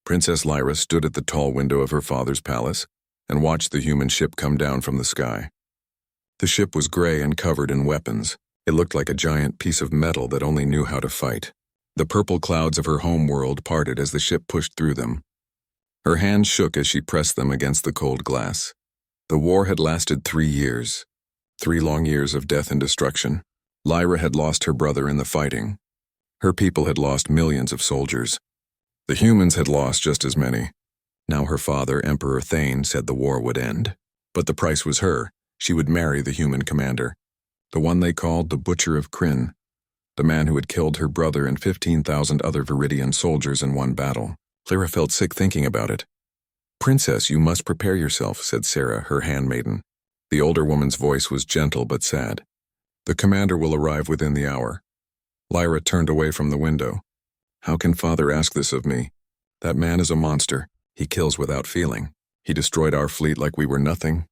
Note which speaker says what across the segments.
Speaker 1: Princess Lyra stood at the tall window of her father's palace and watched the human ship come down from the sky. The ship was gray and covered in weapons. It looked like a giant piece of metal that only knew how to fight. The purple clouds of her home world parted as the ship pushed through them. Her hands shook as she pressed them against the cold glass. The war had lasted 3 years. 3 long years of death and destruction. Lyra had lost her brother in the fighting. Her people had lost millions of soldiers. The humans had lost just as many. Now her father, Emperor Thane, said the war would end. But the price was her. She would marry the human commander. The one they called the Butcher of Krynn. The man who had killed her brother and 15,000 other Viridian soldiers in one battle. Lyra felt sick thinking about it. "Princess, you must prepare yourself," said Sarah, her handmaiden. The older woman's voice was gentle but sad. "The commander will arrive within the hour." Lyra turned away from the window. "How can father ask this of me? That man is a monster. He kills without feeling. He destroyed our fleet like we were nothing."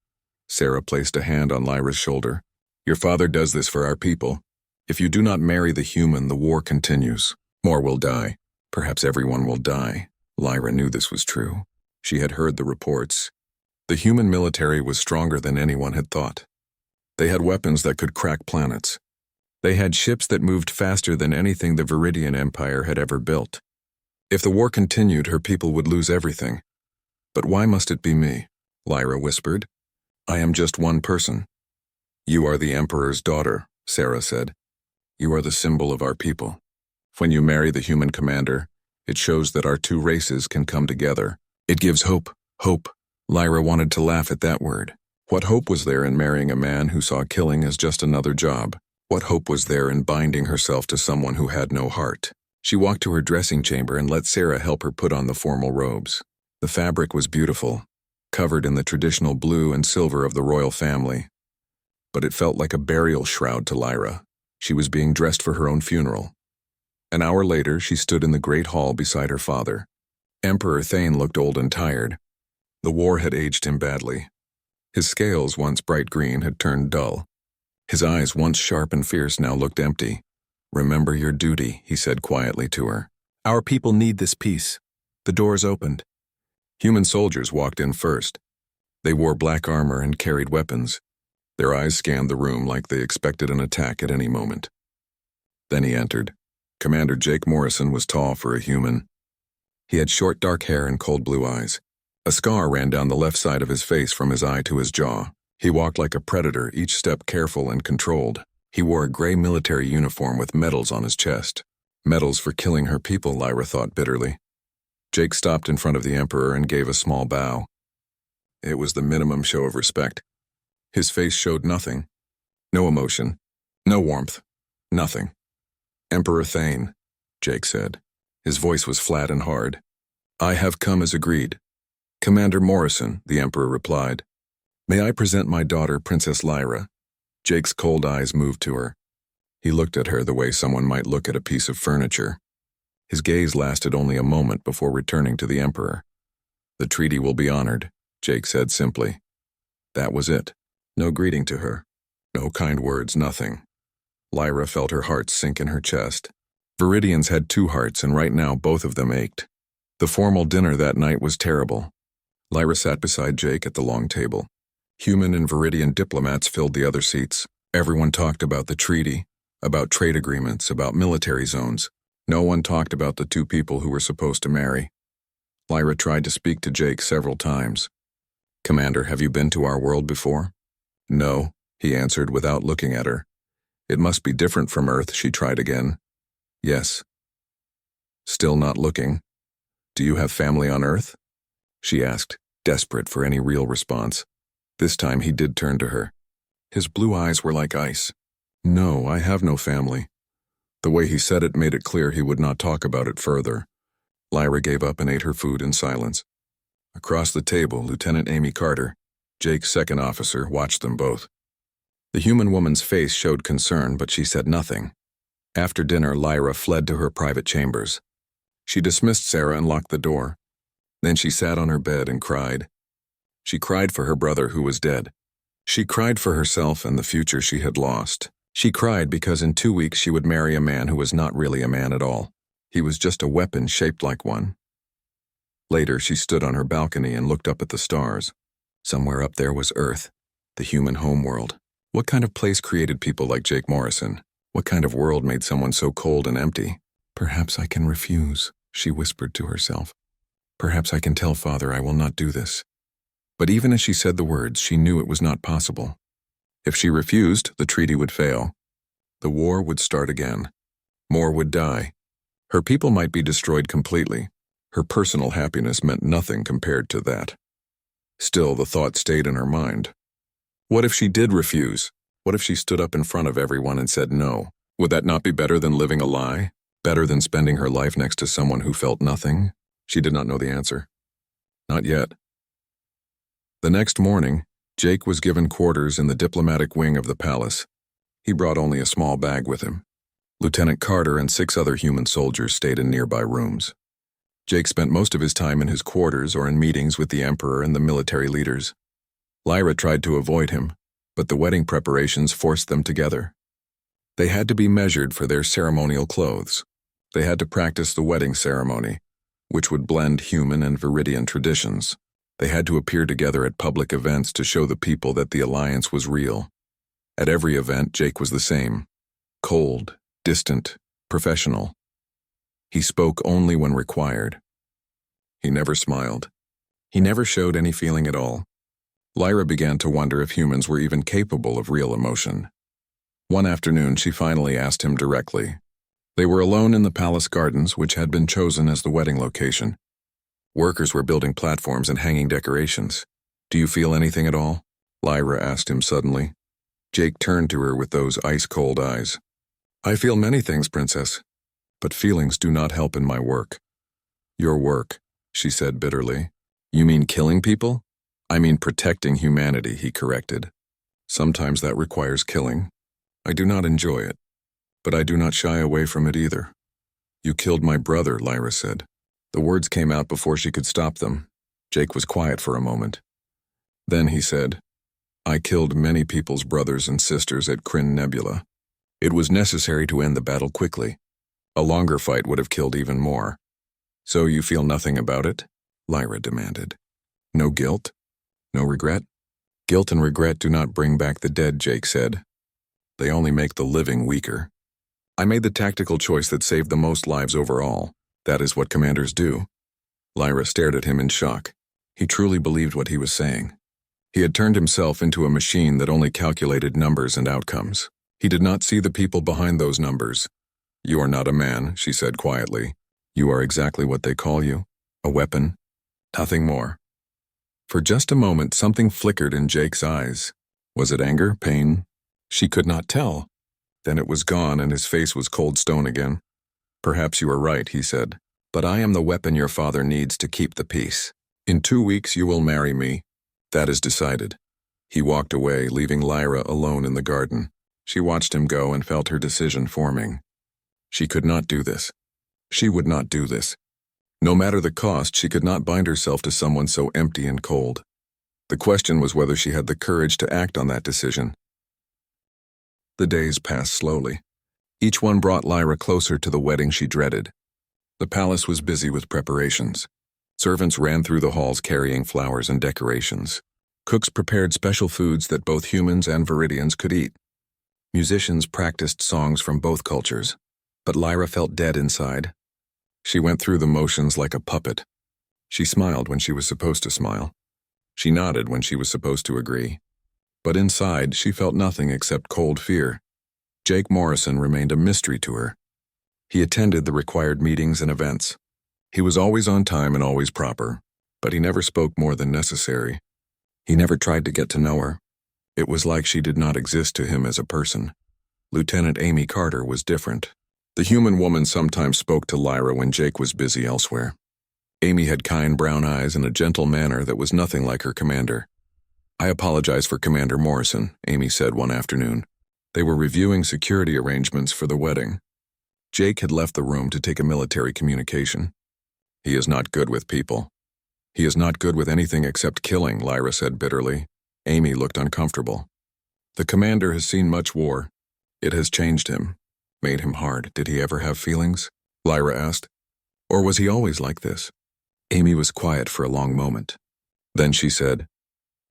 Speaker 1: Sarah placed a hand on Lyra's shoulder. "Your father does this for our people. If you do not marry the human, the war continues. More will die. Perhaps everyone will die." Lyra knew this was true. She had heard the reports. The human military was stronger than anyone had thought. They had weapons that could crack planets. They had ships that moved faster than anything the Viridian Empire had ever built. If the war continued, her people would lose everything. "But why must it be me?" Lyra whispered. "I am just one person." "You are the Emperor's daughter," Sarah said. "You are the symbol of our people. When you marry the human commander, it shows that our 2 races can come together. It gives hope. Hope." Lyra wanted to laugh at that word. What hope was there in marrying a man who saw killing as just another job? What hope was there in binding herself to someone who had no heart? She walked to her dressing chamber and let Sarah help her put on the formal robes. The fabric was beautiful, covered in the traditional blue and silver of the royal family. But it felt like a burial shroud to Lyra. She was being dressed for her own funeral. An hour later, she stood in the great hall beside her father. Emperor Thane looked old and tired. The war had aged him badly. His scales, once bright green, had turned dull. His eyes, once sharp and fierce, now looked empty. "Remember your duty," he said quietly to her. "Our people need this peace." The doors opened. Human soldiers walked in first. They wore black armor and carried weapons. Their eyes scanned the room like they expected an attack at any moment. Then he entered. Commander Jake Morrison was tall for a human. He had short dark hair and cold blue eyes. A scar ran down the left side of his face from his eye to his jaw. He walked like a predator, each step careful and controlled. He wore a gray military uniform with medals on his chest. Medals for killing her people, Lyra thought bitterly. Jake stopped in front of the Emperor and gave a small bow. It was the minimum show of respect. His face showed nothing. No emotion. No warmth. Nothing. "Emperor Thane," Jake said. His voice was flat and hard. "I have come as agreed." "Commander Morrison," the Emperor replied. "May I present my daughter, Princess Lyra?" Jake's cold eyes moved to her. He looked at her the way someone might look at a piece of furniture. His gaze lasted only a moment before returning to the Emperor. "The treaty will be honored," Jake said simply. That was it. No greeting to her. No kind words, nothing. Lyra felt her heart sink in her chest. Viridians had 2 hearts, and right now both of them ached. The formal dinner that night was terrible. Lyra sat beside Jake at the long table. Human and Viridian diplomats filled the other seats. Everyone talked about the treaty, about trade agreements, about military zones. No one talked about the 2 people who were supposed to marry. Lyra tried to speak to Jake several times. "Commander, have you been to our world before?" "No," he answered without looking at her. "It must be different from Earth," she tried again. "Yes." Still not looking. "Do you have family on Earth?" she asked, desperate for any real response. This time he did turn to her. His blue eyes were like ice. "No, I have no family." The way he said it made it clear he would not talk about it further. Lyra gave up and ate her food in silence. Across the table, Lieutenant Amy Carter, Jake's second officer, watched them both. The human woman's face showed concern, but she said nothing. After dinner, Lyra fled to her private chambers. She dismissed Sarah and locked the door. Then she sat on her bed and cried. She cried for her brother who was dead. She cried for herself and the future she had lost. She cried because in 2 weeks she would marry a man who was not really a man at all. He was just a weapon shaped like one. Later, she stood on her balcony and looked up at the stars. Somewhere up there was Earth, the human homeworld. What kind of place created people like Jake Morrison? What kind of world made someone so cold and empty? Perhaps I can refuse, she whispered to herself. Perhaps I can tell Father I will not do this. But even as she said the words, she knew it was not possible. If she refused, the treaty would fail. The war would start again. More would die. Her people might be destroyed completely. Her personal happiness meant nothing compared to that. Still, the thought stayed in her mind. What if she did refuse? What if she stood up in front of everyone and said no? Would that not be better than living a lie? Better than spending her life next to someone who felt nothing? She did not know the answer. Not yet. The next morning, Jake was given quarters in the diplomatic wing of the palace. He brought only a small bag with him. Lieutenant Carter and 6 other human soldiers stayed in nearby rooms. Jake spent most of his time in his quarters or in meetings with the Emperor and the military leaders. Lyra tried to avoid him, but the wedding preparations forced them together. They had to be measured for their ceremonial clothes. They had to practice the wedding ceremony, which would blend human and Viridian traditions. They had to appear together at public events to show the people that the alliance was real. At every event, Jake was the same. Cold, distant, professional. He spoke only when required. He never smiled. He never showed any feeling at all. Lyra began to wonder if humans were even capable of real emotion. One afternoon, she finally asked him directly. They were alone in the palace gardens, which had been chosen as the wedding location. Workers were building platforms and hanging decorations. "Do you feel anything at all?" Lyra asked him suddenly. Jake turned to her with those ice-cold eyes. "I feel many things, Princess, but feelings do not help in my work." "Your work," she said bitterly. "You mean killing people?" "I mean protecting humanity," he corrected. "Sometimes that requires killing. I do not enjoy it, but I do not shy away from it either." "You killed my brother," Lyra said. The words came out before she could stop them. Jake was quiet for a moment. Then he said, "I killed many people's brothers and sisters at Kryn Nebula. It was necessary to end the battle quickly. A longer fight would have killed even more." "So you feel nothing about it?" Lyra demanded. "No guilt? No regret?" "Guilt and regret do not bring back the dead," Jake said. "They only make the living weaker. I made the tactical choice that saved the most lives overall. That is what commanders do." Lyra stared at him in shock. He truly believed what he was saying. He had turned himself into a machine that only calculated numbers and outcomes. He did not see the people behind those numbers. "You are not a man," she said quietly. "You are exactly what they call you, a weapon. Nothing more." For just a moment, something flickered in Jake's eyes. Was it anger, pain? She could not tell. Then it was gone and his face was cold stone again. "Perhaps you are right," he said, "but I am the weapon your father needs to keep the peace. In 2 weeks you will marry me. That is decided." He walked away, leaving Lyra alone in the garden. She watched him go and felt her decision forming. She could not do this. She would not do this. No matter the cost, she could not bind herself to someone so empty and cold. The question was whether she had the courage to act on that decision. The days passed slowly. Each one brought Lyra closer to the wedding she dreaded. The palace was busy with preparations. Servants ran through the halls carrying flowers and decorations. Cooks prepared special foods that both humans and Viridians could eat. Musicians practiced songs from both cultures, but Lyra felt dead inside. She went through the motions like a puppet. She smiled when she was supposed to smile. She nodded when she was supposed to agree. But inside, she felt nothing except cold fear. Jake Morrison remained a mystery to her. He attended the required meetings and events. He was always on time and always proper, but he never spoke more than necessary. He never tried to get to know her. It was like she did not exist to him as a person. Lieutenant Amy Carter was different. The human woman sometimes spoke to Lyra when Jake was busy elsewhere. Amy had kind brown eyes and a gentle manner that was nothing like her commander. "I apologize for Commander Morrison," Amy said one afternoon. They were reviewing security arrangements for the wedding. Jake had left the room to take a military communication. "He is not good with people." "He is not good with anything except killing," Lyra said bitterly. Amy looked uncomfortable. "The commander has seen much war. It has changed him, made him hard. Did he ever have feelings?" Lyra asked. "Or was he always like this?" Amy was quiet for a long moment. Then she said,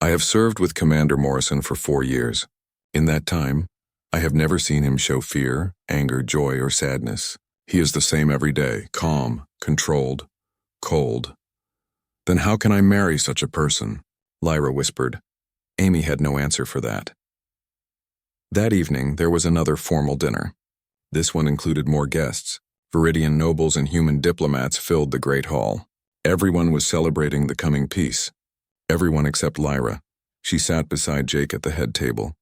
Speaker 1: I have served with Commander Morrison for 4 years. In that time, I have never seen him show fear, anger, joy, or sadness. He is the same every day, calm, controlled, cold. Then how can I marry such a person? Lyra whispered. Amy had no answer for that. That evening, there was another formal dinner. This one included more guests. Viridian nobles and human diplomats filled the great hall. Everyone was celebrating the coming peace. Everyone except Lyra. She sat beside Jake at the head table.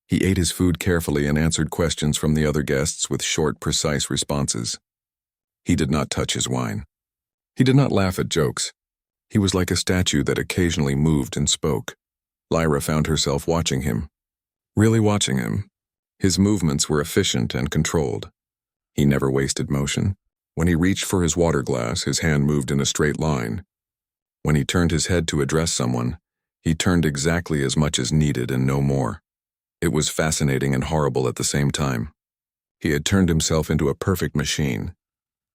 Speaker 1: He ate his food carefully and answered questions from the other guests with short, precise responses. He did not touch his wine. He did not laugh at jokes. He was like a statue that occasionally moved and spoke. Lyra found herself watching him. Really watching him. His movements were efficient and controlled. He never wasted motion. When he reached for his water glass, his hand moved in a straight line. When he turned his head to address someone, he turned exactly as much as needed and no more. It was fascinating and horrible at the same time. He had turned himself into a perfect machine.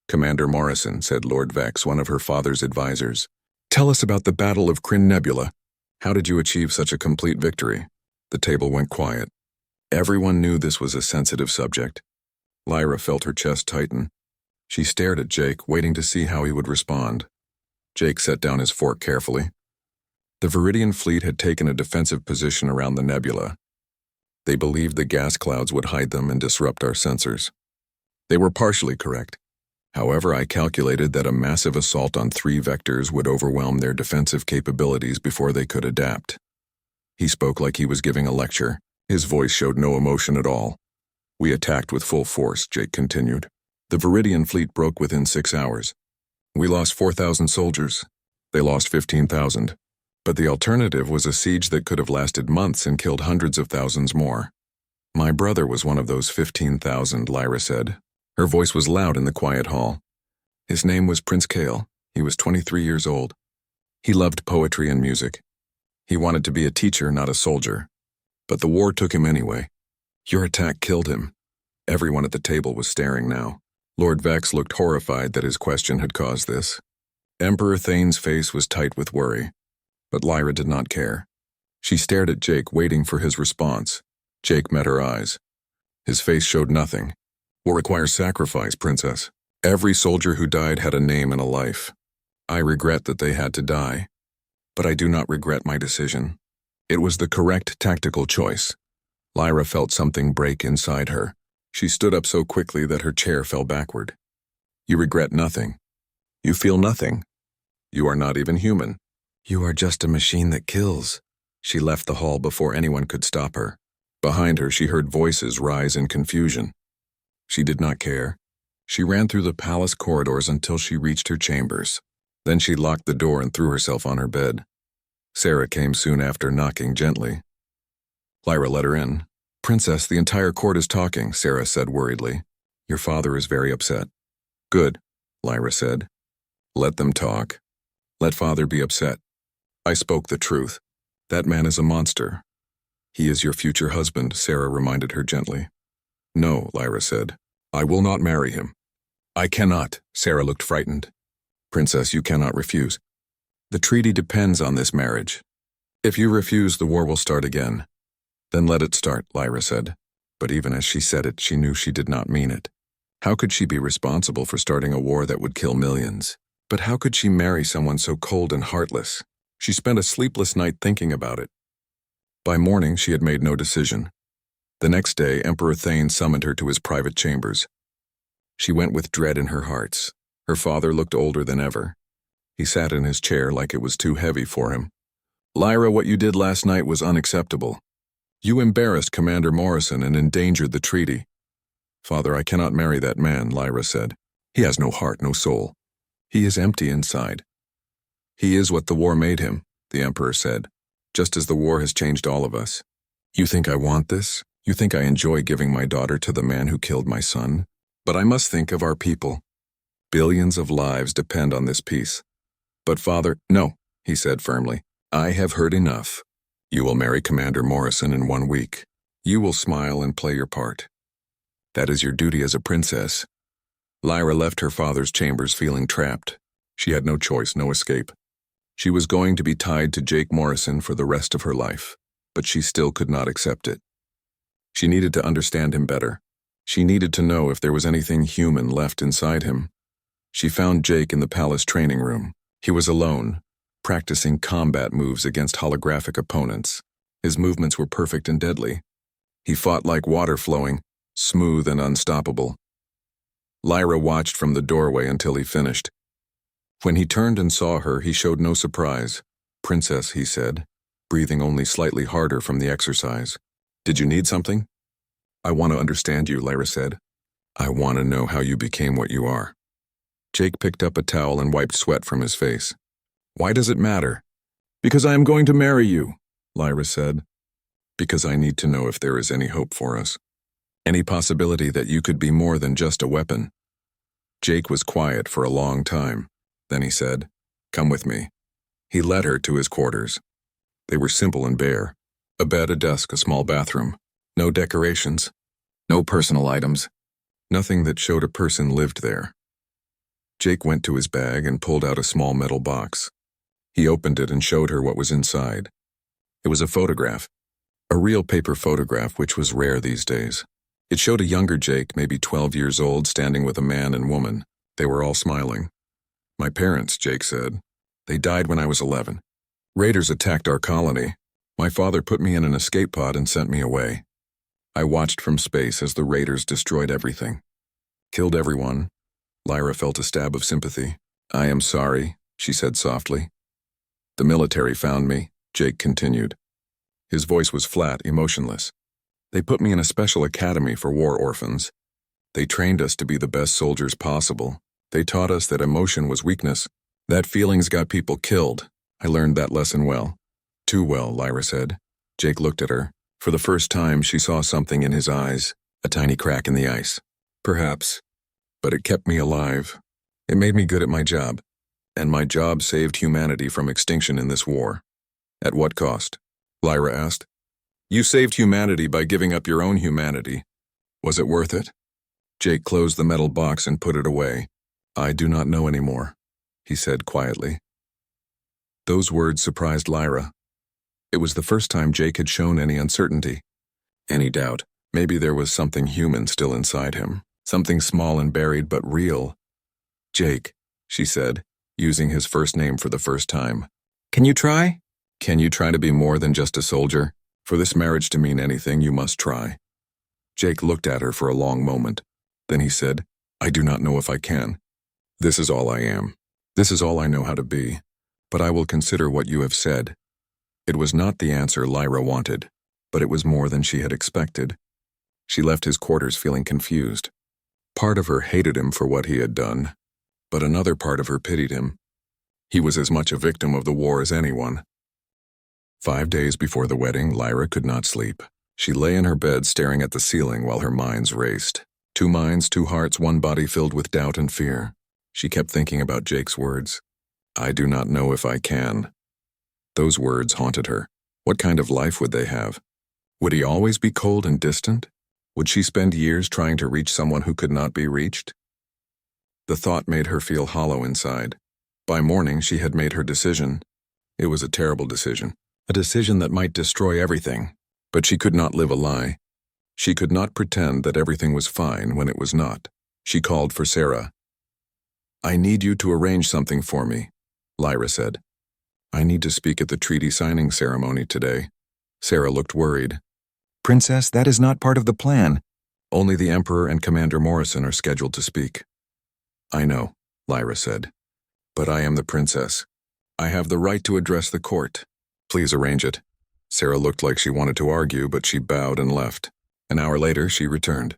Speaker 1: Commander Morrison, said Lord Vex, one of her father's advisors. Tell us about the Battle of Kryn Nebula. How did you achieve such a complete victory? The table went quiet. Everyone knew this was a sensitive subject. Lyra felt her chest tighten. She stared at Jake, waiting to see how he would respond. Jake set down his fork carefully. The Viridian fleet had taken a defensive position around the nebula. They believed the gas clouds would hide them and disrupt our sensors. They were partially correct. However, I calculated that a massive assault on 3 vectors would overwhelm their defensive capabilities before they could adapt. He spoke like he was giving a lecture. His voice showed no emotion at all. We attacked with full force, Jake continued. The Viridian fleet broke within 6 hours. We lost 4,000 soldiers. They lost 15,000. But the alternative was a siege that could have lasted months and killed hundreds of thousands more. My brother was one of those 15,000, Lyra said. Her voice was loud in the quiet hall. His name was Prince Kale. He was 23 years old. He loved poetry and music. He wanted to be a teacher, not a soldier. But the war took him anyway. Your attack killed him. Everyone at the table was staring now. Lord Vex looked horrified that his question had caused this. Emperor Thane's face was tight with worry. But Lyra did not care. She stared at Jake, waiting for his response. Jake met her eyes. His face showed nothing. War requires sacrifice, Princess. Every soldier who died had a name and a life. I regret that they had to die. But I do not regret my decision. It was the correct tactical choice. Lyra felt something break inside her. She stood up so quickly that her chair fell backward. You regret nothing. You feel nothing. You are not even human. You are just a machine that kills. She left the hall before anyone could stop her. Behind her, she heard voices rise in confusion. She did not care. She ran through the palace corridors until she reached her chambers. Then she locked the door and threw herself on her bed. Sarah came soon after, knocking gently. Lyra let her in. Princess, the entire court is talking, Sarah said worriedly. Your father is very upset. Good, Lyra said. Let them talk. Let father be upset. I spoke the truth. That man is a monster. He is your future husband, Sarah reminded her gently. No, Lyra said. I will not marry him. I cannot, Sarah looked frightened. Princess, you cannot refuse. The treaty depends on this marriage. If you refuse, the war will start again. Then let it start, Lyra said. But even as she said it, she knew she did not mean it. How could she be responsible for starting a war that would kill millions? But how could she marry someone so cold and heartless? She spent a sleepless night thinking about it. By morning, she had made no decision. The next day, Emperor Thane summoned her to his private chambers. She went with dread in her heart. Her father looked older than ever. He sat in his chair like it was too heavy for him. Lyra, what you did last night was unacceptable. You embarrassed Commander Morrison and endangered the treaty. Father, I cannot marry that man, Lyra said. He has no heart, no soul. He is empty inside. He is what the war made him, the Emperor said, just as the war has changed all of us. You think I want this? You think I enjoy giving my daughter to the man who killed my son? But I must think of our people. Billions of lives depend on this peace. But father, no, he said firmly. I have heard enough. You will marry Commander Morrison in 1 week. You will smile and play your part. That is your duty as a princess. Lyra left her father's chambers feeling trapped. She had no choice, no escape. She was going to be tied to Jake Morrison for the rest of her life, but she still could not accept it. She needed to understand him better. She needed to know if there was anything human left inside him. She found Jake in the palace training room. He was alone, practicing combat moves against holographic opponents. His movements were perfect and deadly. He fought like water flowing, smooth and unstoppable. Lyra watched from the doorway until he finished. When he turned and saw her, he showed no surprise. "Princess," he said, breathing only slightly harder from the exercise. "Did you need something?" "I want to understand you," Lyra said. "I want to know how you became what you are." Jake picked up a towel and wiped sweat from his face. "Why does it matter?" "Because I am going to marry you," Lyra said. "Because I need to know if there is any hope for us. Any possibility that you could be more than just a weapon." Jake was quiet for a long time. Then he said, "Come with me." He led her to his quarters. They were simple and bare. A bed, a desk, a small bathroom. No decorations. No personal items. Nothing that showed a person lived there. Jake went to his bag and pulled out a small metal box. He opened it and showed her what was inside. It was a photograph. A real paper photograph, which was rare these days. It showed a younger Jake, maybe 12 years old, standing with a man and woman. They were all smiling. "My parents," Jake said. "They died when I was 11. Raiders attacked our colony. My father put me in an escape pod and sent me away. I watched from space as the raiders destroyed everything. Killed everyone." Lyra felt a stab of sympathy. "I am sorry," she said softly. "The military found me," Jake continued. His voice was flat, emotionless. "They put me in a special academy for war orphans. They trained us to be the best soldiers possible. They taught us that emotion was weakness, that feelings got people killed. I learned that lesson well." "Too well," Lyra said. Jake looked at her. For the first time, she saw something in his eyes, a tiny crack in the ice. "Perhaps, but it kept me alive. It made me good at my job, and my job saved humanity from extinction in this war." "At what cost?" Lyra asked. "You saved humanity by giving up your own humanity. Was it worth it?" Jake closed the metal box and put it away. "I do not know anymore," he said quietly. Those words surprised Lyra. It was the first time Jake had shown any uncertainty, any doubt. Maybe there was something human still inside him, something small and buried but real. "Jake," she said, using his first name for the first time. "Can you try? Can you try to be more than just a soldier? For this marriage to mean anything, you must try." Jake looked at her for a long moment. Then he said, "I do not know if I can. This is all I am. This is all I know how to be. But I will consider what you have said." It was not the answer Lyra wanted, but it was more than she had expected. She left his quarters feeling confused. Part of her hated him for what he had done, but another part of her pitied him. He was as much a victim of the war as anyone. 5 days before the wedding, Lyra could not sleep. She lay in her bed staring at the ceiling while her minds raced. 2 minds, 2 hearts, 1 body filled with doubt and fear. She kept thinking about Jake's words. "I do not know if I can." Those words haunted her. What kind of life would they have? Would he always be cold and distant? Would she spend years trying to reach someone who could not be reached? The thought made her feel hollow inside. By morning, she had made her decision. It was a terrible decision. A decision that might destroy everything. But she could not live a lie. She could not pretend that everything was fine when it was not. She called for Sarah. "I need you to arrange something for me," Lyra said. "I need to speak at the treaty signing ceremony today." Sarah looked worried. "Princess, that is not part of the plan. Only the Emperor and Commander Morrison are scheduled to speak." "I know," Lyra said. "But I am the princess. I have the right to address the court. Please arrange it." Sarah looked like she wanted to argue, but she bowed and left. An hour later, she returned.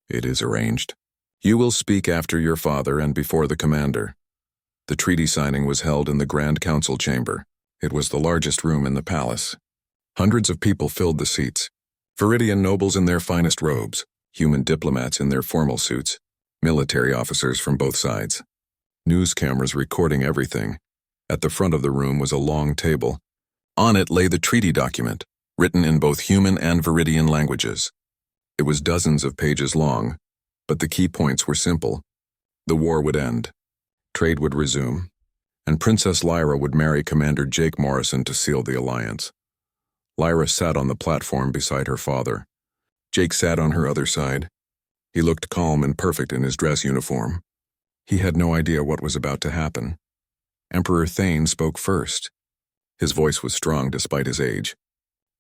Speaker 1: "It is arranged. You will speak after your father and before the commander." The treaty signing was held in the Grand Council chamber. It was the largest room in the palace. Hundreds of people filled the seats. Viridian nobles in their finest robes, human diplomats in their formal suits, military officers from both sides. News cameras recording everything. At the front of the room was a long table. On it lay the treaty document, written in both human and Viridian languages. It was dozens of pages long, but the key points were simple. The war would end. Trade would resume. and Princess Lyra would marry Commander Jake Morrison to seal the alliance. Lyra sat on the platform beside her father. Jake sat on her other side. He looked calm and perfect in his dress uniform. He had no idea what was about to happen. Emperor Thane spoke first. His voice was strong despite his age.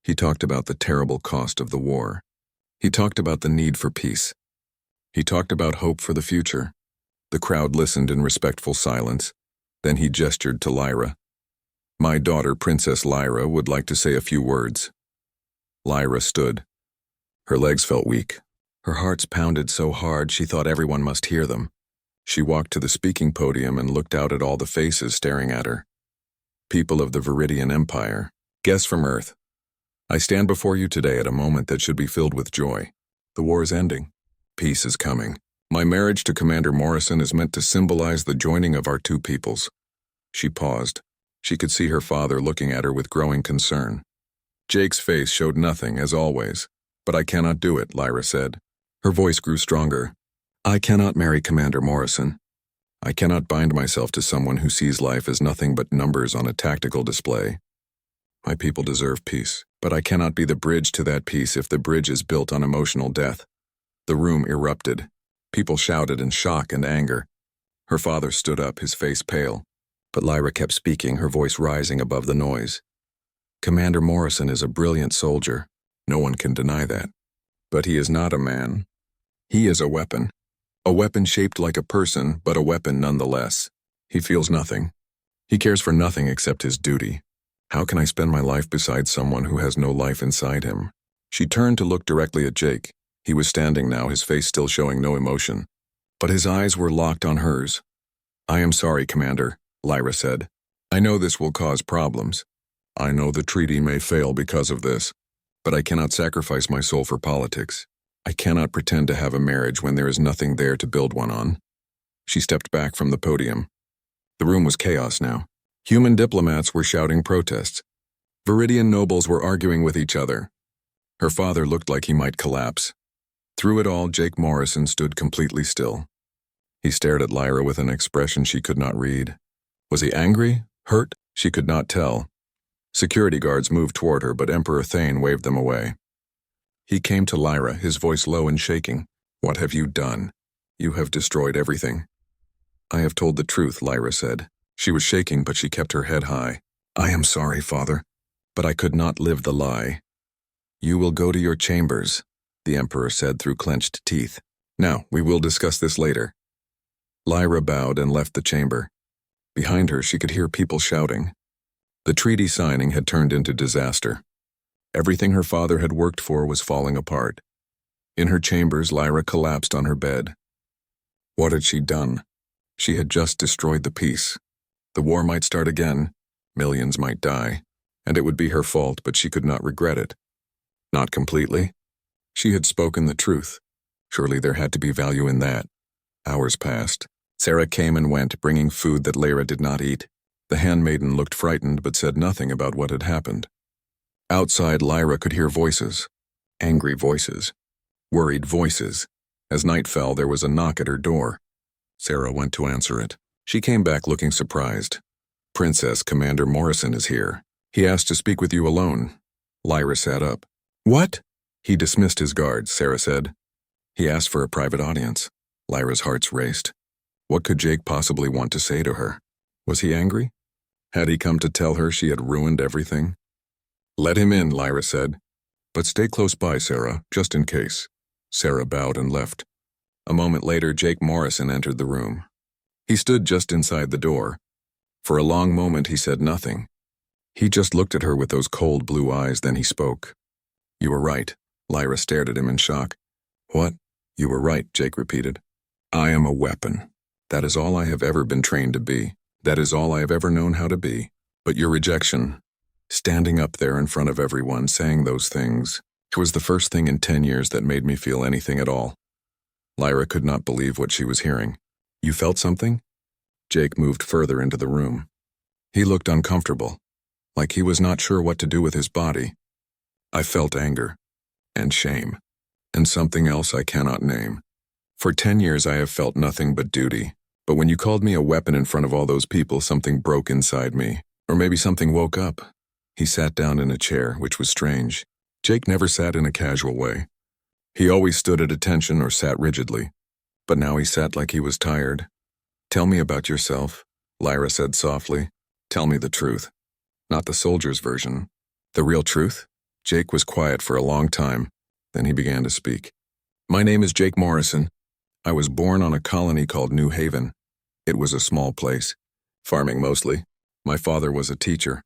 Speaker 1: He talked about the terrible cost of the war. He talked about the need for peace. He talked about hope for the future. The crowd listened in respectful silence. Then he gestured to Lyra. "My daughter, Princess Lyra, would like to say a few words." Lyra stood. Her legs felt weak. Her hearts pounded so hard she thought everyone must hear them. She walked to the speaking podium and looked out at all the faces staring at her. "People of the Viridian Empire, guests from Earth, I stand before you today at a moment that should be filled with joy. The war is ending. Peace is coming. My marriage to Commander Morrison is meant to symbolize the joining of our two peoples." She paused. She could see her father looking at her with growing concern. Jake's face showed nothing, as always. "But I cannot do it," Lyra said. Her voice grew stronger. "I cannot marry Commander Morrison. I cannot bind myself to someone who sees life as nothing but numbers on a tactical display. My people deserve peace, but I cannot be the bridge to that peace if the bridge is built on emotional death." The room erupted. People shouted in shock and anger. Her father stood up, his face pale. But Lyra kept speaking, her voice rising above the noise. "Commander Morrison is a brilliant soldier. No one can deny that. But he is not a man. He is a weapon. A weapon shaped like a person, but a weapon nonetheless. He feels nothing. He cares for nothing except his duty. How can I spend my life beside someone who has no life inside him?" She turned to look directly at Jake. He was standing now, his face still showing no emotion. But his eyes were locked on hers. "I am sorry, Commander," Lyra said. "I know this will cause problems. I know the treaty may fail because of this. But I cannot sacrifice my soul for politics. I cannot pretend to have a marriage when there is nothing there to build one on." She stepped back from the podium. The room was chaos now. Human diplomats were shouting protests. Viridian nobles were arguing with each other. Her father looked like he might collapse. Through it all, Jake Morrison stood completely still. He stared at Lyra with an expression she could not read. Was he angry? Hurt? She could not tell. Security guards moved toward her, but Emperor Thane waved them away. He came to Lyra, his voice low and shaking. "What have you done? You have destroyed everything." "I have told the truth," Lyra said. She was shaking, but she kept her head high. "I am sorry, father, but I could not live the lie." "You will go to your chambers," the Emperor said through clenched teeth. "Now, we will discuss this later." Lyra bowed and left the chamber. Behind her, she could hear people shouting. The treaty signing had turned into disaster. Everything her father had worked for was falling apart. In her chambers, Lyra collapsed on her bed. What had she done? She had just destroyed the peace. The war might start again, millions might die, and it would be her fault, but she could not regret it. Not completely. She had spoken the truth. Surely there had to be value in that. Hours passed. Sarah came and went, bringing food that Lyra did not eat. The handmaiden looked frightened but said nothing about what had happened. Outside, Lyra could hear voices. Angry voices. Worried voices. As night fell, there was a knock at her door. Sarah went to answer it. She came back looking surprised. "Princess, Commander Morrison is here. He asked to speak with you alone." Lyra sat up. "What?" "He dismissed his guards," Sarah said. "He asked for a private audience." Lyra's hearts raced. What could Jake possibly want to say to her? Was he angry? Had he come to tell her she had ruined everything? "Let him in," Lyra said. "But stay close by, Sarah, just in case." Sarah bowed and left. A moment later, Jake Morrison entered the room. He stood just inside the door. For a long moment, he said nothing. He just looked at her with those cold blue eyes, then he spoke. "You were right." Lyra stared at him in shock. "What?" "You were right," Jake repeated. "I am a weapon. That is all I have ever been trained to be. That is all I have ever known how to be. But your rejection, standing up there in front of everyone, saying those things, it was the first thing in 10 years that made me feel anything at all." Lyra could not believe what she was hearing. "You felt something?" Jake moved further into the room. He looked uncomfortable, like he was not sure what to do with his body. "I felt anger, and shame, and something else I cannot name. For 10 years I have felt nothing but duty. But when you called me a weapon in front of all those people, something broke inside me. Or maybe something woke up. He sat down in a chair, which was strange. Jake never sat in a casual way. He always stood at attention or sat rigidly. But now he sat like he was tired. "Tell me about yourself," Lyra said softly. "Tell me the truth. Not the soldier's version. The real truth?" Jake was quiet for a long time. Then he began to speak. "My name is Jake Morrison. I was born on a colony called New Haven. It was a small place. Farming mostly. My father was a teacher.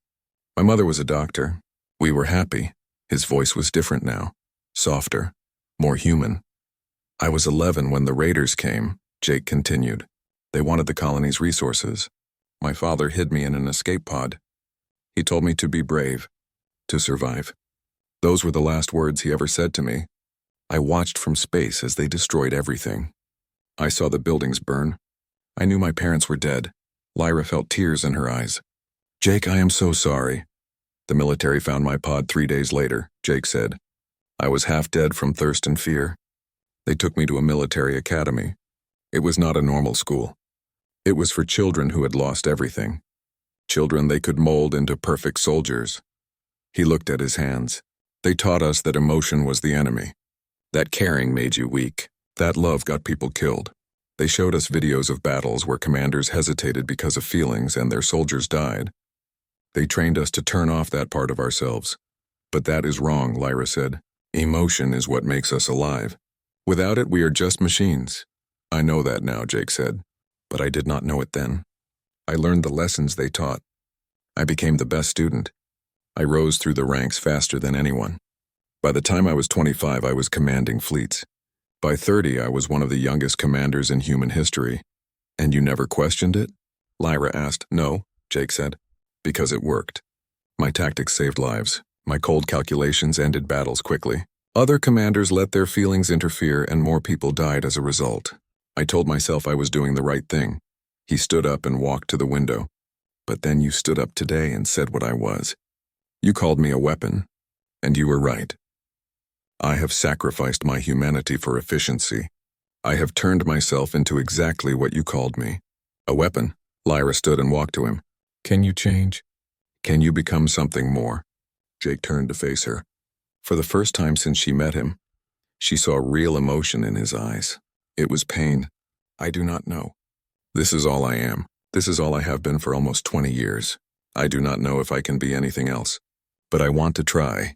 Speaker 1: My mother was a doctor. We were happy." His voice was different now. Softer. More human. "I was 11 when the raiders came," Jake continued. "They wanted the colony's resources. My father hid me in an escape pod. He told me to be brave. To survive. Those were the last words he ever said to me. I watched from space as they destroyed everything. I saw the buildings burn. I knew my parents were dead." Lyra felt tears in her eyes. "Jake, I am so sorry." "The military found my pod 3 days later," Jake said. "I was half dead from thirst and fear. They took me to a military academy. It was not a normal school. It was for children who had lost everything. Children they could mold into perfect soldiers." He looked at his hands. "They taught us that emotion was the enemy. That caring made you weak. That love got people killed. They showed us videos of battles where commanders hesitated because of feelings and their soldiers died. They trained us to turn off that part of ourselves. But that is wrong," Lyra said. "Emotion is what makes us alive. Without it, we are just machines." "I know that now," Jake said. "But I did not know it then. I learned the lessons they taught. I became the best student. I rose through the ranks faster than anyone. By the time I was 25, I was commanding fleets. By 30, I was one of the youngest commanders in human history." "And you never questioned it?" Lyra asked. "No," Jake said. "Because it worked. My tactics saved lives. My cold calculations ended battles quickly. Other commanders let their feelings interfere and more people died as a result. I told myself I was doing the right thing." He stood up and walked to the window. "But then you stood up today and said what I was. You called me a weapon. And you were right. I have sacrificed my humanity for efficiency. I have turned myself into exactly what you called me. A weapon." Lyra stood and walked to him. "Can you change? Can you become something more?" Jake turned to face her. For the first time since she met him, she saw real emotion in his eyes. It was pain. "I do not know. This is all I am. This is all I have been for almost 20 years. I do not know if I can be anything else. But I want to try."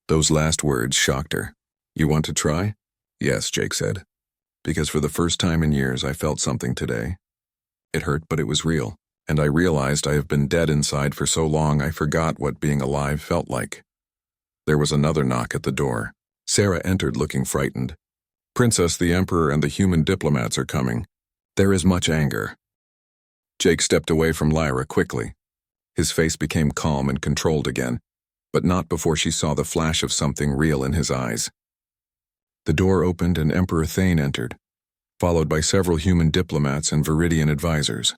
Speaker 1: Those last words shocked her. "You want to try?" "Yes," Jake said. "Because for the first time in years I felt something today. It hurt, but it was real. And I realized I have been dead inside for so long I forgot what being alive felt like." There was another knock at the door. Sarah entered looking frightened. "Princess, the Emperor and the human diplomats are coming. There is much anger." Jake stepped away from Lyra quickly. His face became calm and controlled again, but not before she saw the flash of something real in his eyes. The door opened and Emperor Thane entered, followed by several human diplomats and Viridian advisors.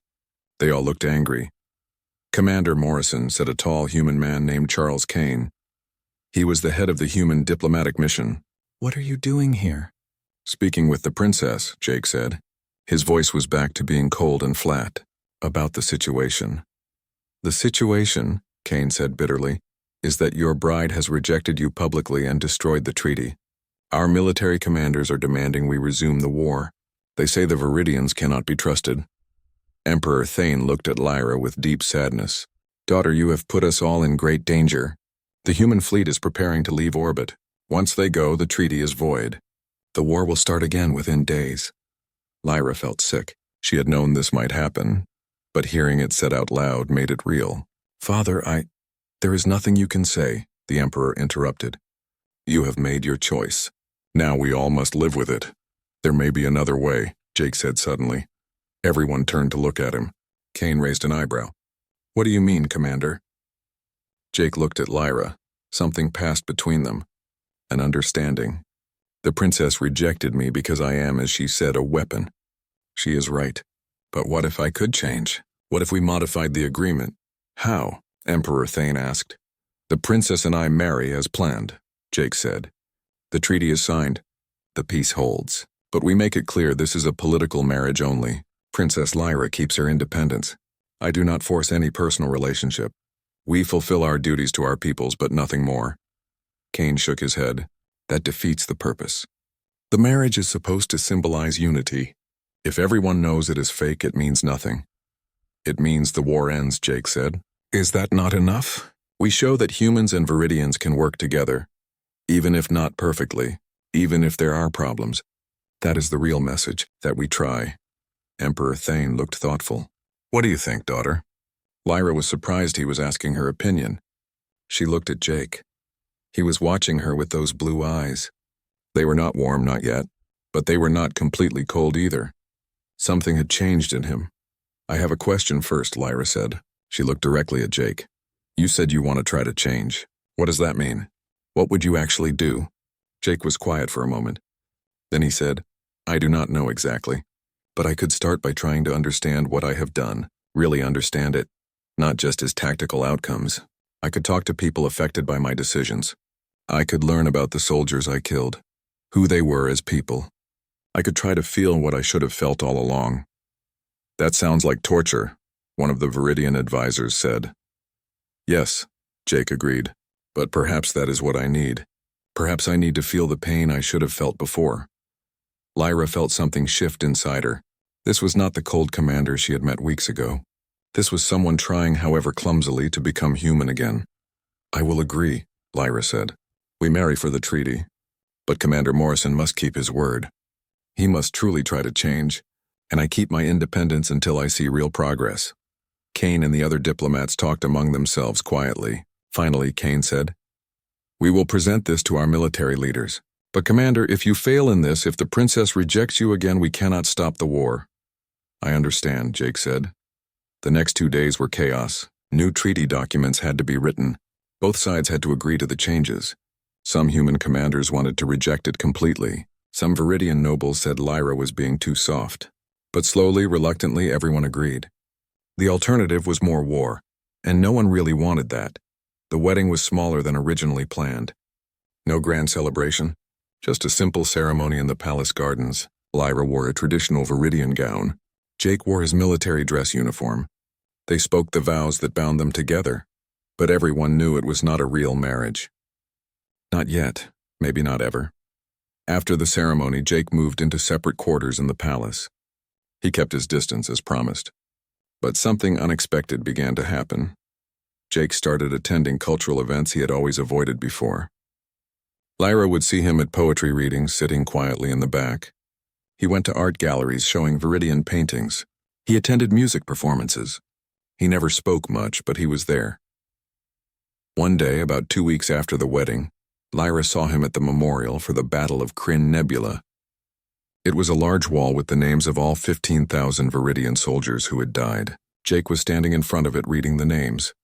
Speaker 1: They all looked angry. "Commander Morrison," said a tall human man named Charles Kane. He was the head of the human diplomatic mission. "What are you doing here?" "Speaking with the princess," Jake said. His voice was back to being cold and flat. "About the situation." "The situation," Kane said bitterly, "is that your bride has rejected you publicly and destroyed the treaty. Our military commanders are demanding we resume the war. They say the Viridians cannot be trusted." Emperor Thane looked at Lyra with deep sadness. "Daughter, you have put us all in great danger. The human fleet is preparing to leave orbit. Once they go, the treaty is void. The war will start again within days." Lyra felt sick. She had known this might happen, but hearing it said out loud made it real. "Father, There is nothing you can say," the Emperor interrupted. "You have made your choice. Now we all must live with it. There may be another way," Jake said suddenly. Everyone turned to look at him. Kane raised an eyebrow. "What do you mean, Commander?" Jake looked at Lyra. Something passed between them. An understanding. "The princess rejected me because I am, as she said, a weapon. She is right. But what if I could change? What if we modified the agreement?" "How?" Emperor Thane asked. "The princess and I marry as planned," Jake said. "The treaty is signed. The peace holds. But we make it clear this is a political marriage only. Princess Lyra keeps her independence. I do not force any personal relationship. We fulfill our duties to our peoples, but nothing more. Kane shook his head. That defeats the purpose. The marriage is supposed to symbolize unity. If everyone knows it is fake, it means nothing. It means the war ends, Jake said. Is that not enough? We show that humans and Viridians can work together, even if not perfectly, even if there are problems. That is the real message, that we try. Emperor Thane looked thoughtful. What do you think, daughter? Lyra was surprised he was asking her opinion. She looked at Jake. He was watching her with those blue eyes. They were not warm, not yet, but they were not completely cold either. Something had changed in him. I have a question first, Lyra said. She looked directly at Jake. You said you want to try to change. What does that mean? What would you actually do? Jake was quiet for a moment. Then he said, I do not know exactly, but I could start by trying to understand what I have done, really understand it, not just as tactical outcomes. I could talk to people affected by my decisions. I could learn about the soldiers I killed, who they were as people. I could try to feel what I should have felt all along. That sounds like torture, one of the Viridian advisors said. Yes, Jake agreed, but perhaps that is what I need. Perhaps I need to feel the pain I should have felt before. Lyra felt something shift inside her. This was not the cold commander she had met weeks ago. This was someone trying, however clumsily, to become human again. I will agree, Lyra said. We marry for the treaty. But Commander Morrison must keep his word. He must truly try to change, and I keep my independence until I see real progress. Kane and the other diplomats talked among themselves quietly. Finally, Kane said, We will present this to our military leaders. But Commander, if you fail in this, if the princess rejects you again, we cannot stop the war. I understand, Jake said. The next 2 days were chaos. New treaty documents had to be written. Both sides had to agree to the changes. Some human commanders wanted to reject it completely. Some Viridian nobles said Lyra was being too soft. But slowly, reluctantly, everyone agreed. The alternative was more war, and no one really wanted that. The wedding was smaller than originally planned. No grand celebration, just a simple ceremony in the palace gardens. Lyra wore a traditional Viridian gown. Jake wore his military dress uniform. They spoke the vows that bound them together, but everyone knew it was not a real marriage. Not yet, maybe not ever. After the ceremony, Jake moved into separate quarters in the palace. He kept his distance as promised. But something unexpected began to happen. Jake started attending cultural events he had always avoided before. Lyra would see him at poetry readings, sitting quietly in the back. He went to art galleries showing Viridian paintings. He attended music performances. He never spoke much, but he was there. One day, about 2 weeks after the wedding, Lyra saw him at the memorial for the Battle of Kryn Nebula. It was a large wall with the names of all 15,000 Viridian soldiers who had died. Jake was standing in front of it reading the names.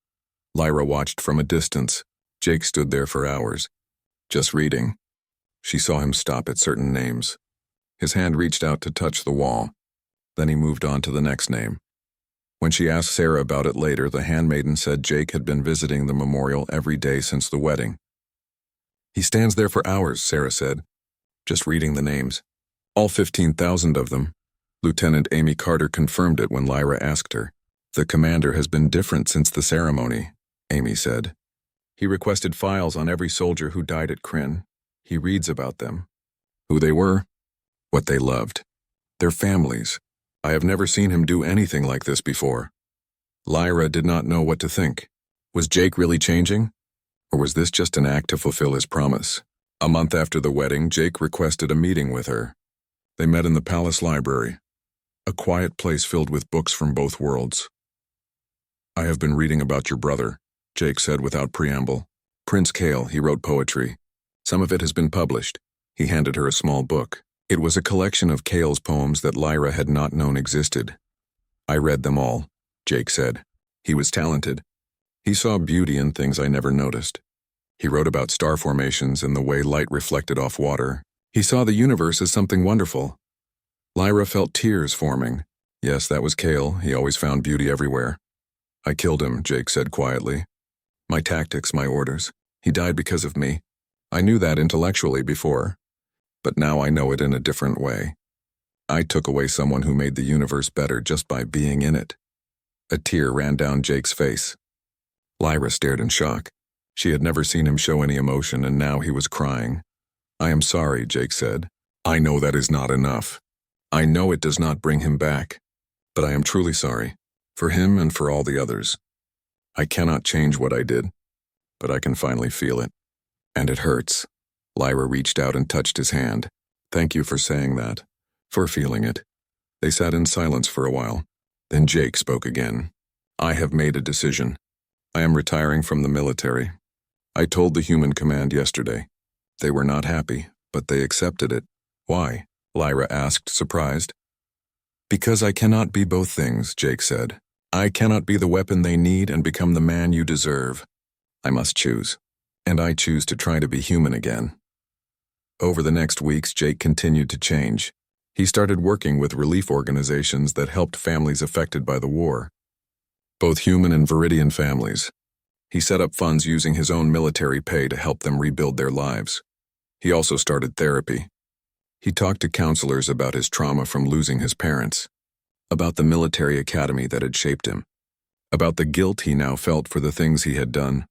Speaker 1: Lyra watched from a distance. Jake stood there for hours, just reading. She saw him stop at certain names. His hand reached out to touch the wall. Then he moved on to the next name. When she asked Sarah about it later, the handmaiden said Jake had been visiting the memorial every day since the wedding. He stands there for hours, Sarah said, just reading the names. All 15,000 of them. Lieutenant Amy Carter confirmed it when Lyra asked her. The commander has been different since the ceremony, Amy said. He requested files on every soldier who died at Kryn. He reads about them. Who they were, what they loved, their families. I have never seen him do anything like this before. Lyra did not know what to think. Was Jake really changing? Or was this just an act to fulfill his promise? A month after the wedding, Jake requested a meeting with her. They met in the palace library, a quiet place filled with books from both worlds. I have been reading about your brother, Jake said without preamble. Prince Kale, he wrote poetry. Some of it has been published. He handed her a small book. It was a collection of Kale's poems that Lyra had not known existed. I read them all, Jake said. He was talented. He saw beauty in things I never noticed. He wrote about star formations and the way light reflected off water. He saw the universe as something wonderful. Lyra felt tears forming. Yes, that was Kale. He always found beauty everywhere. I killed him, Jake said quietly. My tactics, my orders. He died because of me. I knew that intellectually before, but now I know it in a different way. I took away someone who made the universe better just by being in it. A tear ran down Jake's face. Lyra stared in shock. She had never seen him show any emotion, and now he was crying. I am sorry, Jake said. I know that is not enough. I know it does not bring him back. But I am truly sorry. For him and for all the others. I cannot change what I did. But I can finally feel it. And it hurts. Lyra reached out and touched his hand. Thank you for saying that. For feeling it. They sat in silence for a while. Then Jake spoke again. I have made a decision. I am retiring from the military. I told the human command yesterday. They were not happy, but they accepted it. Why? Lyra asked, surprised. Because I cannot be both things, Jake said. I cannot be the weapon they need and become the man you deserve. I must choose. And I choose to try to be human again. Over the next weeks, Jake continued to change. He started working with relief organizations that helped families affected by the war. Both human and Viridian families. He set up funds using his own military pay to help them rebuild their lives. He also started therapy. He talked to counselors about his trauma from losing his parents, about the military academy that had shaped him, about the guilt he now felt for the things he had done.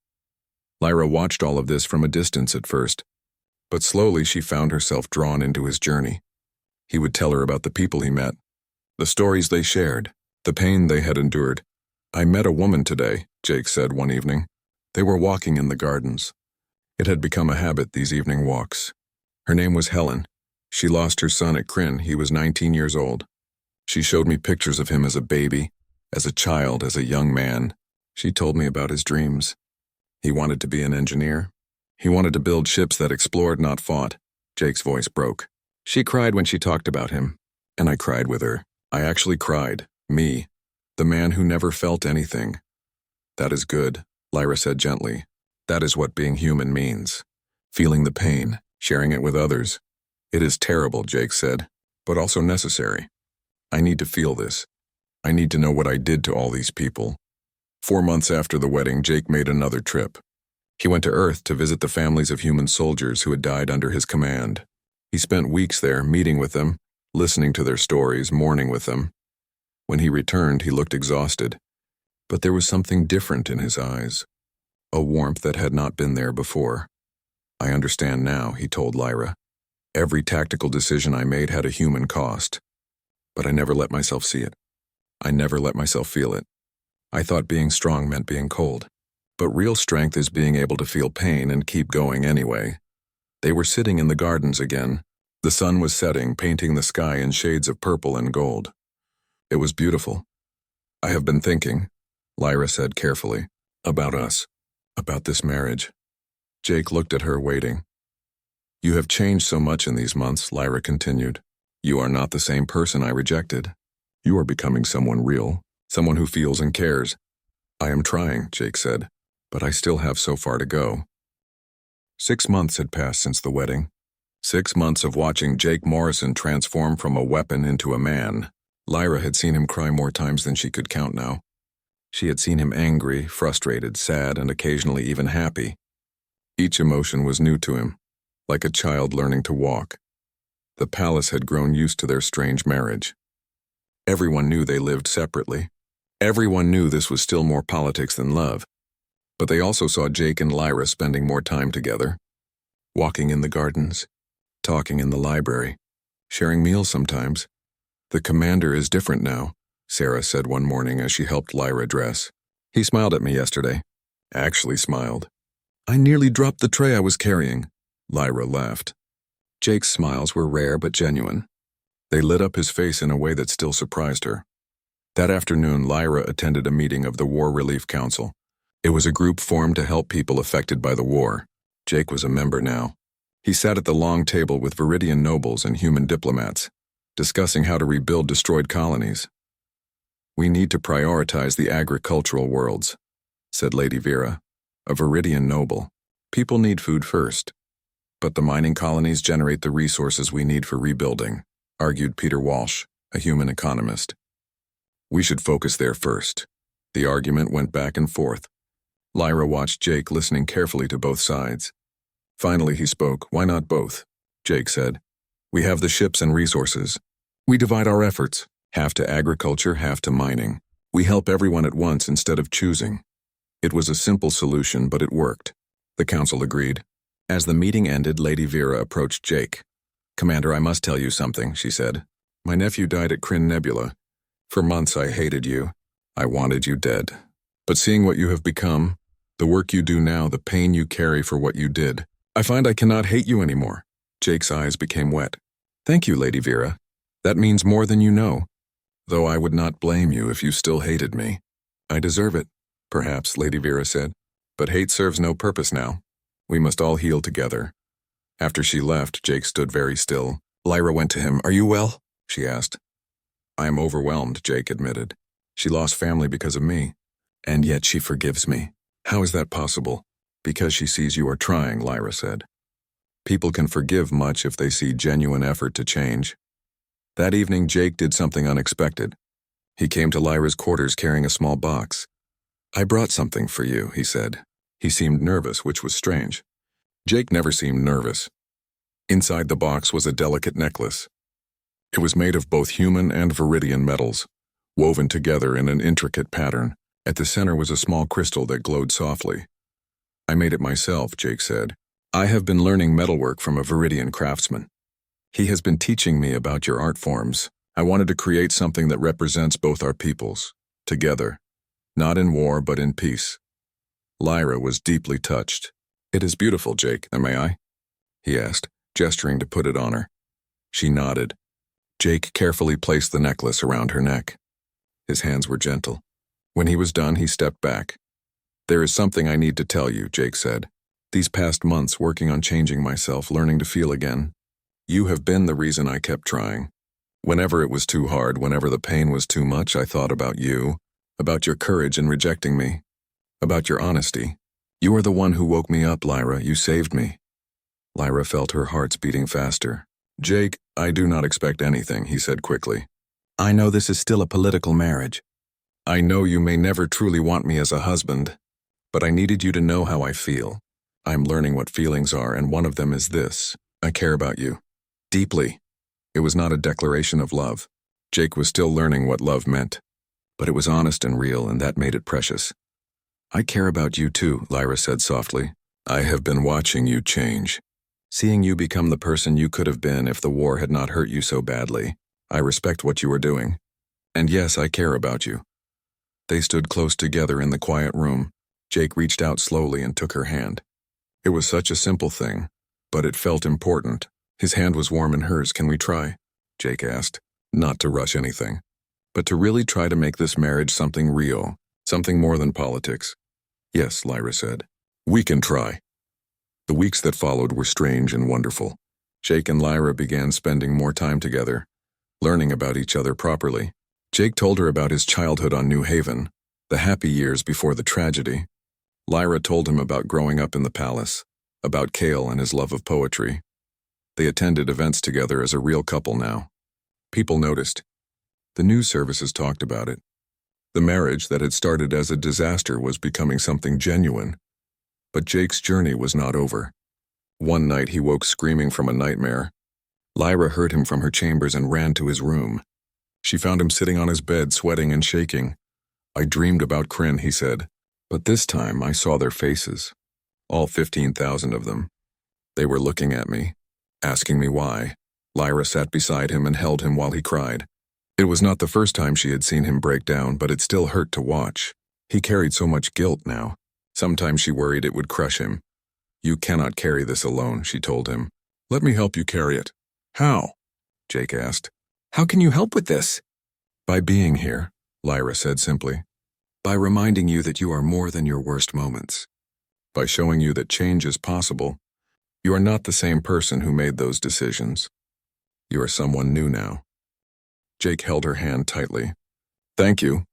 Speaker 1: Lyra watched all of this from a distance at first, but slowly she found herself drawn into his journey. He would tell her about the people he met, the stories they shared, the pain they had endured. I met a woman today, Jake said one evening. They were walking in the gardens. It had become a habit, these evening walks. Her name was Helen. She lost her son at Kryn. He was 19 years old. She showed me pictures of him as a baby, as a child, as a young man. She told me about his dreams. He wanted to be an engineer. He wanted to build ships that explored, not fought. Jake's voice broke. She cried when she talked about him, and I cried with her. I actually cried. Me, the man who never felt anything. That is good, Lyra said gently. That is what being human means. Feeling the pain, sharing it with others. It is terrible, Jake said, but also necessary. I need to feel this. I need to know what I did to all these people. 4 months after the wedding, Jake made another trip. He went to Earth to visit the families of human soldiers who had died under his command. He spent weeks there, meeting with them, listening to their stories, mourning with them. When he returned, he looked exhausted, but there was something different in his eyes, a warmth that had not been there before. I understand now, he told Lyra. Every tactical decision I made had a human cost, but I never let myself see it. I never let myself feel it. I thought being strong meant being cold, but real strength is being able to feel pain and keep going anyway. They were sitting in the gardens again. The sun was setting, painting the sky in shades of purple and gold. It was beautiful. I have been thinking, Lyra said carefully, about us, about this marriage. Jake looked at her, waiting. You have changed so much in these months, Lyra continued. You are not the same person I rejected. You are becoming someone real, someone who feels and cares. I am trying, Jake said, but I still have so far to go. 6 months had passed since the wedding. 6 months of watching Jake Morrison transform from a weapon into a man. Lyra had seen him cry more times than she could count now. She had seen him angry, frustrated, sad, and occasionally even happy. Each emotion was new to him, like a child learning to walk. The palace had grown used to their strange marriage. Everyone knew they lived separately. Everyone knew this was still more politics than love. But they also saw Jake and Lyra spending more time together, walking in the gardens, talking in the library, sharing meals sometimes. The commander is different now, Sarah said one morning as she helped Lyra dress. He smiled at me yesterday. Actually smiled. I nearly dropped the tray I was carrying. Lyra laughed. Jake's smiles were rare but genuine. They lit up his face in a way that still surprised her. That afternoon, Lyra attended a meeting of the War Relief Council. It was a group formed to help people affected by the war. Jake was a member now. He sat at the long table with Viridian nobles and human diplomats, discussing how to rebuild destroyed colonies. We need to prioritize the agricultural worlds, said Lady Vera, a Viridian noble. People need food first. But the mining colonies generate the resources we need for rebuilding, argued Peter Walsh, a human economist. We should focus there first. The argument went back and forth. Lyra watched Jake, listening carefully to both sides. Finally he spoke. Why not both? Jake said. We have the ships and resources. We divide our efforts, half to agriculture, half to mining. We help everyone at once instead of choosing. It was a simple solution, but it worked. The council agreed. As the meeting ended, Lady Vera approached Jake. "Commander, I must tell you something," she said. "My nephew died at Kryn Nebula. For months I hated you. I wanted you dead. But seeing what you have become, the work you do now, the pain you carry for what you did, I find I cannot hate you anymore." Jake's eyes became wet. "Thank you, Lady Vera. That means more than you know. Though I would not blame you if you still hated me." "I deserve it, perhaps," Lady Vera said. "But hate serves no purpose now. We must all heal together." After she left, Jake stood very still. Lyra went to him. "Are you well?" she asked. "I am overwhelmed," Jake admitted. "She lost family because of me. And yet she forgives me. How is that possible?" "Because she sees you are trying," Lyra said. "People can forgive much if they see genuine effort to change." That evening, Jake did something unexpected. He came to Lyra's quarters carrying a small box. "I brought something for you," he said. He seemed nervous, which was strange. Jake never seemed nervous. Inside the box was a delicate necklace. It was made of both human and viridian metals, woven together in an intricate pattern. At the center was a small crystal that glowed softly. "I made it myself," Jake said. "I have been learning metalwork from a viridian craftsman. He has been teaching me about your art forms. I wanted to create something that represents both our peoples, together, not in war but in peace." Lyra was deeply touched. "It is beautiful, Jake, may I?" he asked, gesturing to put it on her. She nodded. Jake carefully placed the necklace around her neck. His hands were gentle. When he was done, he stepped back. "There is something I need to tell you," Jake said. "These past months working on changing myself, learning to feel again, you have been the reason I kept trying. Whenever it was too hard, whenever the pain was too much, I thought about you, about your courage in rejecting me, about your honesty. You are the one who woke me up, Lyra. You saved me." Lyra felt her heart's beating faster. "Jake, I do not expect anything," he said quickly. "I know this is still a political marriage. I know you may never truly want me as a husband, but I needed you to know how I feel. I'm learning what feelings are, and one of them is this. I care about you. Deeply." It was not a declaration of love. Jake was still learning what love meant. But it was honest and real, and that made it precious. "I care about you too," Lyra said softly. "I have been watching you change. Seeing you become the person you could have been if the war had not hurt you so badly. I respect what you are doing. And yes, I care about you." They stood close together in the quiet room. Jake reached out slowly and took her hand. It was such a simple thing, but it felt important. His hand was warm in hers. "Can we try?" Jake asked. Not to rush anything, but to really try to make this marriage something real, something more than politics. "Yes," Lyra said. "We can try." The weeks that followed were strange and wonderful. Jake and Lyra began spending more time together, learning about each other properly. Jake told her about his childhood on New Haven, the happy years before the tragedy. Lyra told him about growing up in the palace, about Kale and his love of poetry. They attended events together as a real couple now. People noticed. The news services talked about it. The marriage that had started as a disaster was becoming something genuine. But Jake's journey was not over. One night he woke screaming from a nightmare. Lyra heard him from her chambers and ran to his room. She found him sitting on his bed, sweating and shaking. "I dreamed about Kryn," he said. "But this time I saw their faces. All 15,000 of them. They were looking at me, asking me why." Lyra sat beside him and held him while he cried. It was not the first time she had seen him break down, but it still hurt to watch. He carried so much guilt now. Sometimes she worried it would crush him. "You cannot carry this alone," she told him. "Let me help you carry it." "How?" Jake asked. "How can you help with this?" "By being here," Lyra said simply. "By reminding you that you are more than your worst moments. By showing you that change is possible. You are not the same person who made those decisions. You are someone new now." Jake held her hand tightly. "Thank you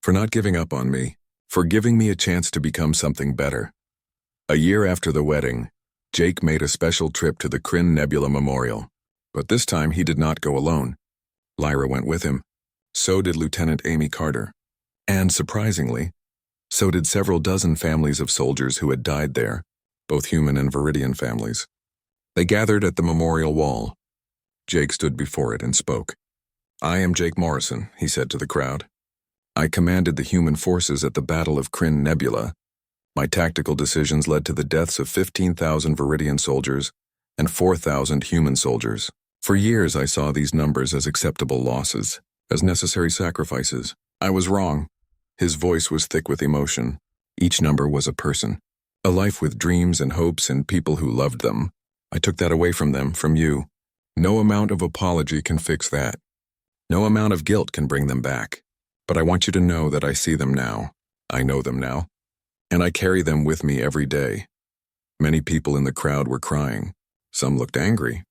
Speaker 1: for not giving up on me, for giving me a chance to become something better." A year after the wedding, Jake made a special trip to the Kryn Nebula Memorial. But this time he did not go alone. Lyra went with him. So did Lieutenant Amy Carter. And surprisingly, so did several dozen families of soldiers who had died there, both human and viridian families. They gathered at the memorial wall. Jake stood before it and spoke. I am Jake Morrison, he said to the crowd. I commanded the human forces at the Battle of Kryn Nebula. My tactical decisions led to the deaths of 15,000 Viridian soldiers and 4,000 human soldiers. For years I saw these numbers as acceptable losses, as necessary sacrifices. I was wrong. His voice was thick with emotion. Each number was a person. A life with dreams and hopes and people who loved them. I took that away from them, from you. No amount of apology can fix that. No amount of guilt can bring them back. But I want you to know that I see them now. I know them now. And I carry them with me every day. Many people in the crowd were crying. Some looked angry.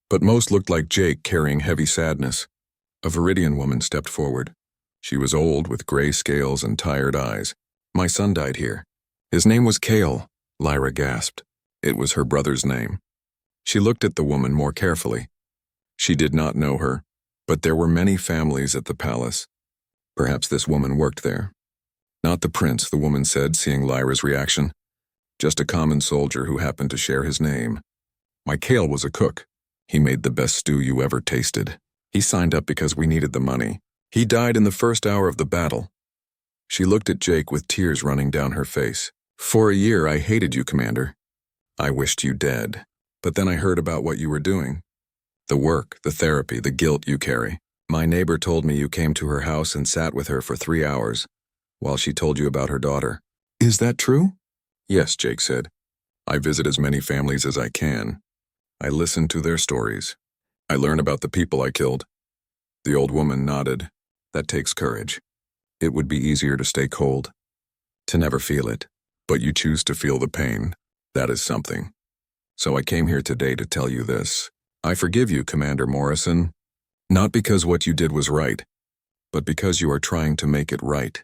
Speaker 1: But most looked like Jake carrying heavy sadness. A Viridian woman stepped forward. She was old with gray scales and tired eyes. My son died here. His name was Kale, Lyra gasped. It was her brother's name. She looked at the woman more carefully. She did not know her, but there were many families at the palace. Perhaps this woman worked there. Not the prince, the woman said, seeing Lyra's reaction. Just a common soldier who happened to share his name. My Kale was a cook. He made the best stew you ever tasted. He signed up because we needed the money. He died in the first hour of the battle. She looked at Jake with tears running down her face. For a year I hated you, Commander. I wished you dead. But then I heard about what you were doing. The work, the therapy, the guilt you carry. My neighbor told me you came to her house and sat with her for 3 hours, while she told you about her daughter. Is that true? Yes, Jake said. I visit as many families as I can. I listen to their stories. I learn about the people I killed. The old woman nodded. That takes courage. It would be easier to stay cold, to never feel it. But you choose to feel the pain. That is something. So I came here today to tell you this. I forgive you, Commander Morrison. Not because what you did was right, but because you are trying to make it right.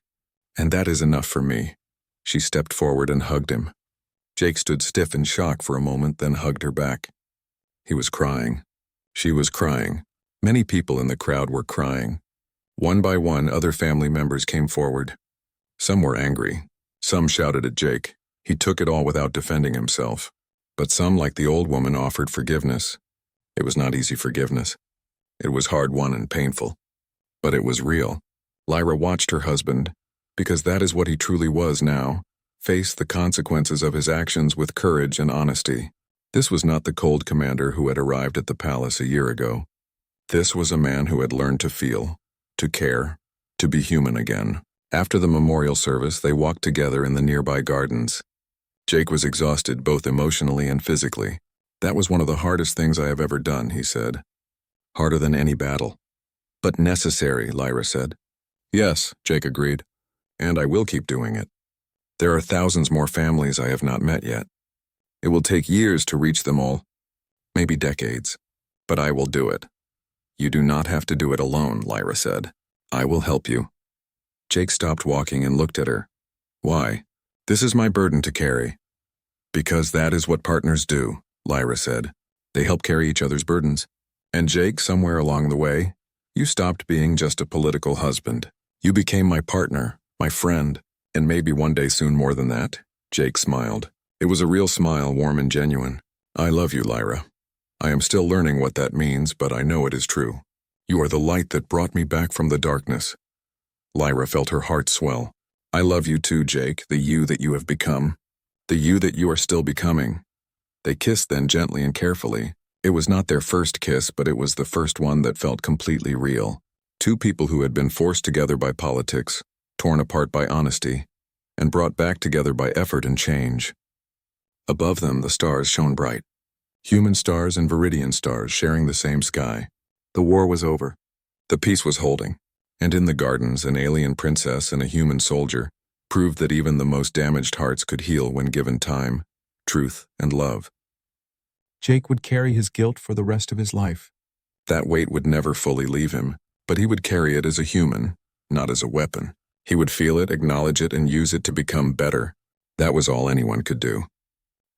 Speaker 1: And that is enough for me. She stepped forward and hugged him. Jake stood stiff in shock for a moment, then hugged her back. He was crying. She was crying. Many people in the crowd were crying. One by one, other family members came forward. Some were angry. Some shouted at Jake. He took it all without defending himself. But some, like the old woman, offered forgiveness. It was not easy forgiveness. It was hard-won and painful. But it was real. Lyra watched her husband, because that is what he truly was now, face the consequences of his actions with courage and honesty. This was not the cold commander who had arrived at the palace a year ago. This was a man who had learned to feel, to care, to be human again. After the memorial service, they walked together in the nearby gardens. Jake was exhausted both emotionally and physically. That was one of the hardest things I have ever done, he said. Harder than any battle. But necessary, Lyra said. Yes, Jake agreed. And I will keep doing it. There are thousands more families I have not met yet. It will take years to reach them all. Maybe decades. But I will do it. You do not have to do it alone, Lyra said. I will help you. Jake stopped walking and looked at her. Why? This is my burden to carry. Because that is what partners do, Lyra said. They help carry each other's burdens. And Jake, somewhere along the way, you stopped being just a political husband. You became my partner, my friend, and maybe one day soon more than that. Jake smiled. It was a real smile, warm and genuine. I love you, Lyra. I am still learning what that means, but I know it is true. You are the light that brought me back from the darkness. Lyra felt her heart swell. I love you too, Jake, the you that you have become. The you that you are still becoming. They kissed then gently and carefully. It was not their first kiss, but it was the first one that felt completely real. Two people who had been forced together by politics, torn apart by honesty, and brought back together by effort and change. Above them, the stars shone bright. Human stars and Viridian stars sharing the same sky. The war was over. The peace was holding. And in the gardens, an alien princess and a human soldier proved that even the most damaged hearts could heal when given time, truth, and love. Jake would carry his guilt for the rest of his life. That weight would never fully leave him, but he would carry it as a human, not as a weapon. He would feel it, acknowledge it, and use it to become better. That was all anyone could do.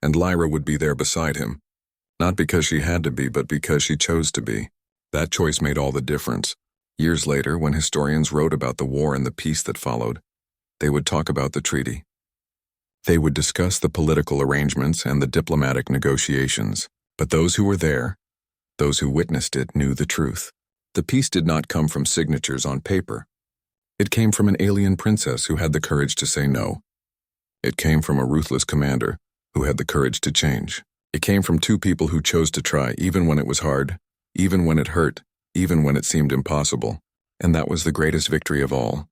Speaker 1: And Lyra would be there beside him. Not because she had to be, but because she chose to be. That choice made all the difference. Years later, when historians wrote about the war and the peace that followed, they would talk about the treaty. They would discuss the political arrangements and the diplomatic negotiations, but those who were there, those who witnessed it, knew the truth. The peace did not come from signatures on paper. It came from an alien princess who had the courage to say no. It came from a ruthless commander who had the courage to change. It came from two people who chose to try even when it was hard, even when it hurt, even when it seemed impossible. And that was the greatest victory of all.